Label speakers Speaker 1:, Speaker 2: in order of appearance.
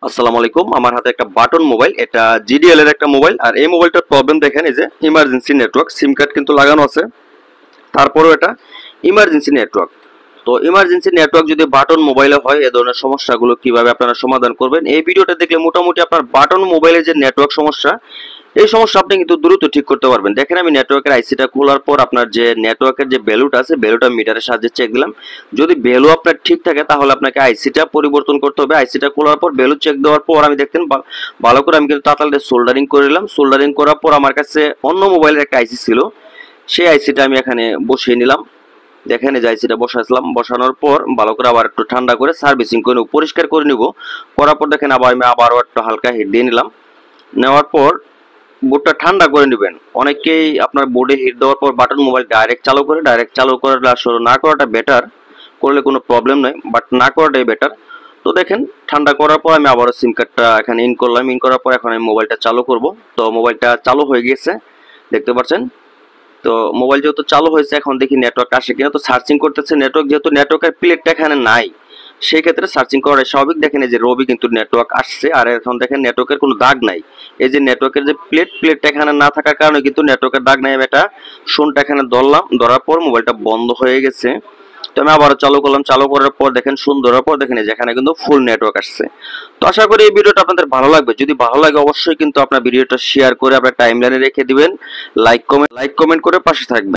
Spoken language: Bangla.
Speaker 1: আসসালামু আলাইকুম। আমার হাতে একটা বাটন মোবাইল, এটা জিডিএল এর একটা মোবাইল। আর এই মোবাইলটার প্রবলেম দেখেন, এই যে ইমার্জেন্সি নেটওয়ার্ক, সিম কার্ড কিন্তু লাগানো আছে, তারপরেও এটা ইমার্জেন্সি নেটওয়ার্ক। তো ইমার্জেন্সি নেটওয়ার্ক যদি বাটন মোবাইলে হয়, এ ধরনের সমস্যাগুলো কিভাবে আপনারা সমাধান করবেন, এই ভিডিওটা দেখলে মোটামুটি আপনার বাটন মোবাইলের যে নেটওয়ার্ক সমস্যা, এই সমস্যা আপনি কিন্তু দ্রুত ঠিক করতে পারবেন। দেখেন, আমি নেটওয়ার্কের আইসিটা খোলার পর আপনার যে নেটওয়ার্কের যে ভ্যালুটা আছে, ভ্যালুটা মিটারের সাহায্যে চেক দিলাম। যদি ভ্যালু আপনার ঠিক থাকে তাহলে আপনাকে আইসিটা পরিবর্তন করতে হবে। আইসিটা খোলার পর ভ্যালু চেক দেওয়ার পর আমি দেখতেন ভালো করে আমি কিন্তু তাড়াতাড়ি সোল্ডারিং করে নিলাম। সোল্ডারিং করার পর আমার কাছে অন্য মোবাইলের একটা আইসি ছিল, সেই আইসিটা আমি এখানে বসিয়ে নিলাম। দেখেন, এই যে আইসিটা বসাইছিলাম, বসানোর পর ভালো করে আবার একটু ঠান্ডা করে সার্ভিসিং করে নেব, পরিষ্কার করে নিব। করার পর দেখেন আমি আবারও একটু হালকা হিট দিয়ে নিলাম। নেওয়ার পর বোর্ডটা ঠান্ডা করে নেবেন। অনেকেই আপনার বোর্ডে হিট দেওয়ার পর বাটন মোবাইল ডাইরেক্ট চালু করাটা আসলে না করাটা বেটার। করলে কোনো প্রবলেম নয়, বাট না করাটাই বেটার। তো দেখেন, ঠান্ডা করার পর আমি আবারও সিম কার্ডটা এখানে ইন করলাম। ইন করার পর এখন আমি মোবাইলটা চালু করব। তো মোবাইলটা চালু হয়ে গিয়েছে, দেখতে পাচ্ছেন। তো মোবাইল যেহেতু চালু হয়েছে, এখন দেখি নেটওয়ার্ক আসে কিনা। তো সার্চিং করতেছে নেটওয়ার্ক, যেহেতু নেটওয়ার্কের প্লেটটা এখানে নাই, সেই ক্ষেত্রে সার্চিং করাটা স্বাভাবিক। দেখেন, এই যে রবি কিন্তু নেটওয়ার্ক আসছে, আর এখন দেখেন নেটওয়ার্কের কোনো দাগ নাই। এই যে নেটওয়ার্কের যে প্লেটটা এখানে না থাকার কারণে কিন্তু নেটওয়ার্কের দাগ নাই। আমি এটা শোনটা এখানে ধরলাম, ধরার পর মোবাইলটা বন্ধ হয়ে গেছে। তো আমি আবারও চালু করলাম, চালু করার পর দেখেন সুন্দর পর দেখেন যেখানে কিন্তু ফুল নেটওয়ার্ক আসছে। তো আশা করি এই ভিডিওটা আপনাদের ভালো লাগবে। যদি ভালো লাগে অবশ্যই কিন্তু আপনার ভিডিওটা শেয়ার করে আপনার টাইমলাইনে রেখে দিবেন। লাইক কমেন্ট করে পাশে থাকবেন।